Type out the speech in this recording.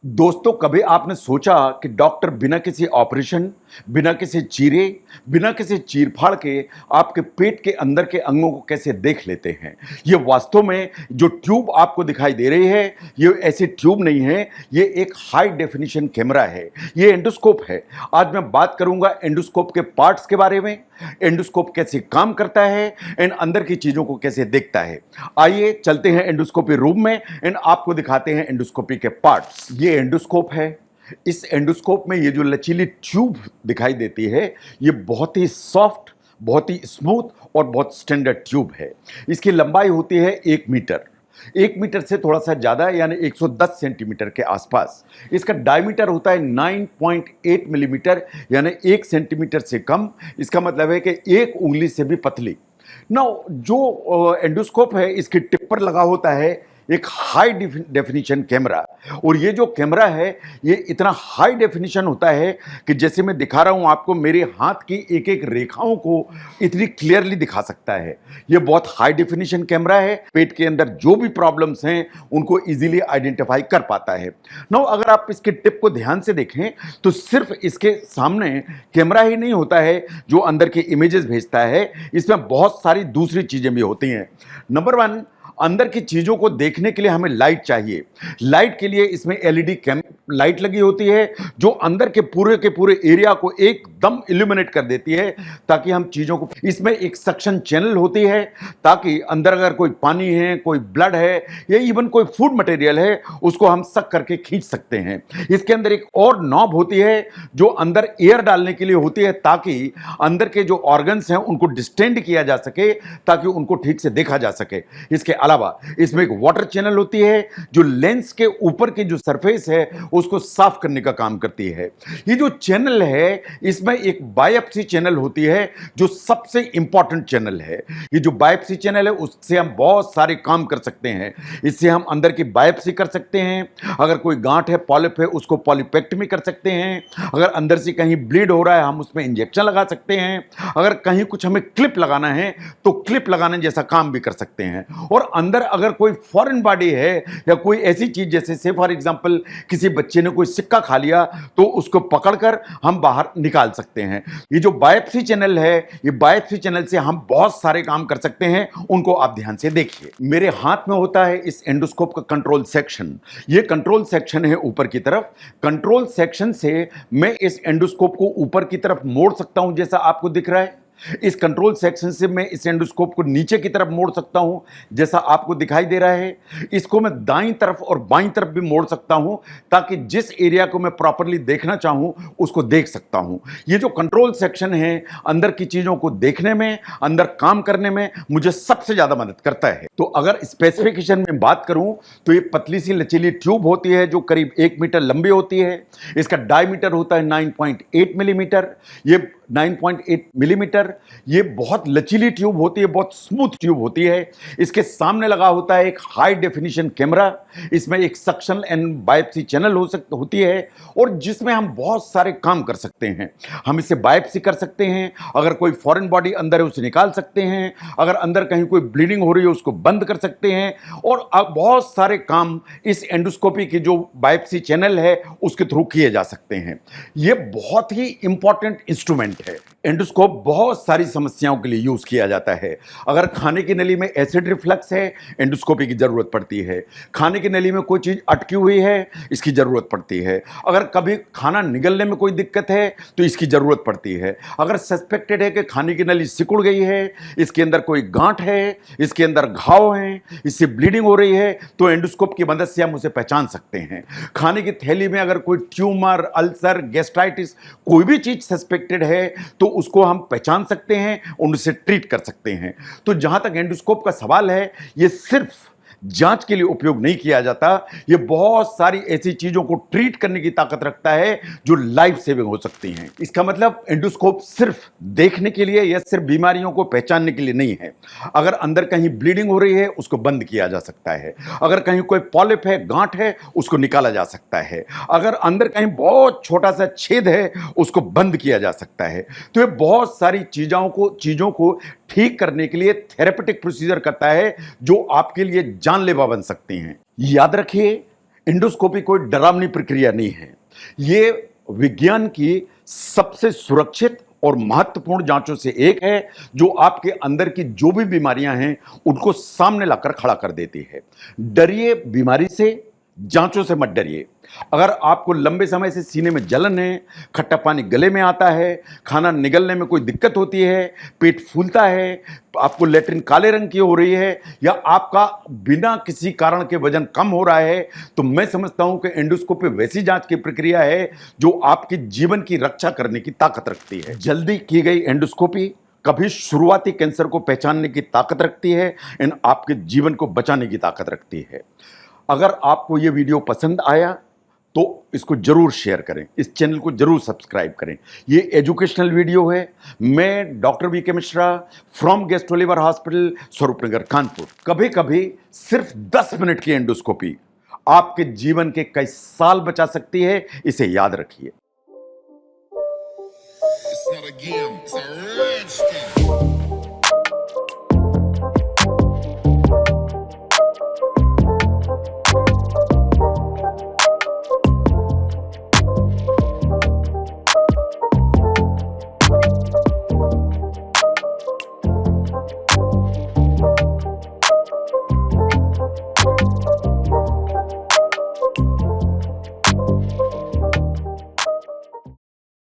दोस्तों, कभी आपने सोचा कि डॉक्टर बिना किसी ऑपरेशन, बिना किसी चीरे, बिना किसी चीर-फाड़ के आपके पेट के अंदर के अंगों को कैसे देख लेते हैं? ये वास्तव में जो ट्यूब आपको दिखाई दे रही है, ये ऐसी ट्यूब नहीं है, ये एक हाई डेफिनिशन कैमरा है। ये एंडोस्कोप है। आज मैं बात करूँगा एंडोस्कोप के पार्ट्स के बारे में, एंडोस्कोप कैसे काम करता है एंड अंदर की चीज़ों को कैसे देखता है। आइए चलते हैं एंडोस्कोपी रूम में एंड आपको दिखाते हैं एंडोस्कोपी के पार्ट्स। ये एंडोस्कोप है। इस एंडोस्कोप में ये जो लचीली ट्यूब दिखाई देती है, ये बहुत ही सॉफ्ट, बहुत ही स्मूथ और बहुत स्टैंडर्ड ट्यूब है। इसकी लंबाई होती है 1 मीटर। 1 मीटर से थोड़ा सा ज़्यादा यानी 110 सेंटीमीटर के आसपास। इसका डायमीटर होता है 9.8 मिलीमीटर यानी 1 सेंटीमीटर से कम। इसका मतलब है कि एक उंगली से भी पतली। नाउ जो एंडोस्कोप है, इसकी टिप पर लगा होता है एक हाई डेफिनेशन कैमरा। और ये जो कैमरा है, ये इतना हाई डेफिनेशन होता है कि जैसे मैं दिखा रहा हूं आपको, मेरे हाथ की एक एक रेखाओं को इतनी क्लियरली दिखा सकता है। ये बहुत हाई डेफिनेशन कैमरा है। पेट के अंदर जो भी प्रॉब्लम्स हैं उनको इजीली आइडेंटिफाई कर पाता है। नाउ अगर आप इसके टिप को ध्यान से देखें तो सिर्फ इसके सामने कैमरा ही नहीं होता है जो अंदर के इमेजेस भेजता है, इसमें बहुत सारी दूसरी चीजें भी होती हैं। नंबर 1, अंदर की चीजों को देखने के लिए हमें लाइट चाहिए। लाइट के लिए इसमें एलईडी लाइट लगी होती है जो अंदर के पूरे एरिया को एकदम इल्यूमिनेट कर देती है ताकि हम चीजों को, इसमें एक सक्शन चैनल होती है ताकि अंदर अगर कोई पानी है, कोई ब्लड है या इवन कोई फूड मटेरियल है, उसको हम सक करके खींच सकते हैं। इसके अंदर एक और नॉब होती है जो अंदर एयर डालने के लिए होती है ताकि अंदर के जो ऑर्गन्स हैं उनको डिस्टेंड किया जा सके ताकि उनको ठीक से देखा जा सके। इसके अलावा इसमें एक वाटर चैनल होती है जो लेंस के ऊपर की जो सरफेस है उसको साफ करने का काम करती है। ये जो चैनल है, इसमें एक बायोप्सी चैनल होती है जो सबसे इंपॉर्टेंट चैनल है। ये जो बायोप्सी चैनल है उससे हम बहुत सारे काम कर सकते हैं। इससे हम अंदर की बायोप्सी कर सकते हैं। अगर कोई गांठ है, पॉलिप है, उसको पॉलिपेक्टमी कर सकते हैं। अगर अंदर से कहीं ब्लीड हो रहा है, हम उसमें इंजेक्शन लगा सकते हैं। अगर कहीं कुछ हमें क्लिप लगाना है तो क्लिप लगाने जैसा काम भी कर सकते हैं। और अंदर अगर कोई फॉरेन बॉडी है या कोई ऐसी चीज, जैसे से फॉर एग्जांपल किसी बच्चे ने कोई सिक्का खा लिया तो उसको पकड़कर हम बाहर निकाल सकते हैं। ये जो बायोप्सी चैनल है, ये बायोप्सी चैनल से हम बहुत सारे काम कर सकते हैं। उनको आप ध्यान से देखिए। मेरे हाथ में होता है इस एंडोस्कोप का कंट्रोल सेक्शन। ये कंट्रोल सेक्शन है ऊपर की तरफ। कंट्रोल सेक्शन से मैं इस एंडोस्कोप को ऊपर की तरफ मोड़ सकता हूं जैसा आपको दिख रहा है। इस कंट्रोल सेक्शन से मैं इस एंडोस्कोप को नीचे की तरफ मोड़ सकता हूं जैसा आपको दिखाई दे रहा है। इसको मैं दाईं तरफ और बाईं तरफ भी मोड़ सकता हूं ताकि जिस एरिया को मैं प्रॉपर्ली देखना चाहूं उसको देख सकता हूं। ये जो कंट्रोल सेक्शन है, अंदर की चीजों को देखने में, अंदर काम करने में मुझे सबसे ज्यादा मदद करता है। तो अगर स्पेसिफिकेशन में बात करूं तो ये पतली सी लचीली ट्यूब होती है जो करीब 1 मीटर लंबी होती है। इसका डायमीटर होता है 9.8 मिलीमीटर। ये 9.8 मिलीमीटर। ये बहुत लचीली ट्यूब होती है, बहुत स्मूथ ट्यूब होती है। इसके सामने लगा होता है एक हाई डेफिनेशन कैमरा। इसमें एक सक्शन एंड बायोप्सी चैनल होती है और जिसमें हम बहुत सारे काम कर सकते हैं। हम इसे बायोप्सी कर सकते हैं। अगर कोई फॉरेन बॉडी अंदर है उसे निकाल सकते हैं। अगर अंदर कहीं कोई ब्लीडिंग हो रही है उसको बंद कर सकते हैं। और अब बहुत सारे काम इस एंडोस्कोपी की जो बायोप्सी चैनल है उसके थ्रू किए जा सकते हैं। ये बहुत ही इंपॉर्टेंट इंस्ट्रूमेंट है। एंडोस्कोप बहुत सारी समस्याओं के लिए यूज किया जाता है। अगर खाने की नली में एसिड रिफ्लक्स है, एंडोस्कोपी की जरूरत पड़ती है। खाने की नली में कोई चीज अटकी हुई है, इसकी जरूरत पड़ती है। अगर कभी खाना निगलने में कोई दिक्कत है तो इसकी जरूरत पड़ती है। अगर सस्पेक्टेड है कि खाने की नली सिकुड़ गई है, इसके अंदर कोई गांठ है, इसके अंदर घाव है, इससे ब्लीडिंग हो रही है, तो एंडोस्कोप की मदद से हम उसे पहचान सकते हैं। खाने की थैली में अगर कोई ट्यूमर, अल्सर, गैस्ट्राइटिस, कोई भी चीज सस्पेक्टेड है तो उसको हम पहचान सकते हैं और उसे ट्रीट कर सकते हैं। तो जहां तक एंडोस्कोप का सवाल है, ये सिर्फ जांच के लिए उपयोग नहीं किया जाता, ये बहुत सारी ऐसी चीजों को ट्रीट करने की ताकत रखता है जो लाइफ सेविंग हो सकती हैं। इसका मतलब एंडोस्कोप सिर्फ देखने के लिए या सिर्फ बीमारियों को पहचानने के लिए नहीं है। अगर अंदर कहीं ब्लीडिंग हो रही है उसको बंद किया जा सकता है। अगर कहीं कोई पॉलिप है, गांठ है, उसको निकाला जा सकता है। अगर अंदर कहीं बहुत छोटा सा छेद है उसको बंद किया जा सकता है। तो ये बहुत सारी चीजों को ठीक करने के लिए थेरेपेटिक प्रोसीजर करता है जो आपके लिए जानलेवा बन सकती हैं। याद रखिए, एंडोस्कोपी कोई डरावनी प्रक्रिया नहीं है। ये विज्ञान की सबसे सुरक्षित और महत्वपूर्ण जांचों से एक है, जो आपके अंदर की जो भी बीमारियां हैं उनको सामने लाकर खड़ा कर देती है। डरिए बीमारी से, जांचों से मत डरिए। अगर आपको लंबे समय से सीने में जलन है, खट्टा पानी गले में आता है, खाना निगलने में कोई दिक्कत होती है, पेट फूलता है, आपको लेटरिन काले रंग की हो रही है, या आपका बिना किसी कारण के वजन कम हो रहा है, तो मैं समझता हूं कि एंडोस्कोपी वैसी जांच की प्रक्रिया है जो आपके जीवन की रक्षा करने की ताकत रखती है। जल्दी की गई एंडोस्कोपी कभी शुरुआती कैंसर को पहचानने की ताकत रखती है एंड आपके जीवन को बचाने की ताकत रखती है। अगर आपको ये वीडियो पसंद आया तो इसको जरूर शेयर करें, इस चैनल को जरूर सब्सक्राइब करें। ये एजुकेशनल वीडियो है। मैं doctor VK Mishra from gastro liver hospital, Swarupnagar, Kanpur. कभी कभी सिर्फ 10 मिनट की एंडोस्कोपी आपके जीवन के कई साल बचा सकती है, इसे याद रखिए। It's not a game, it's a rich thing.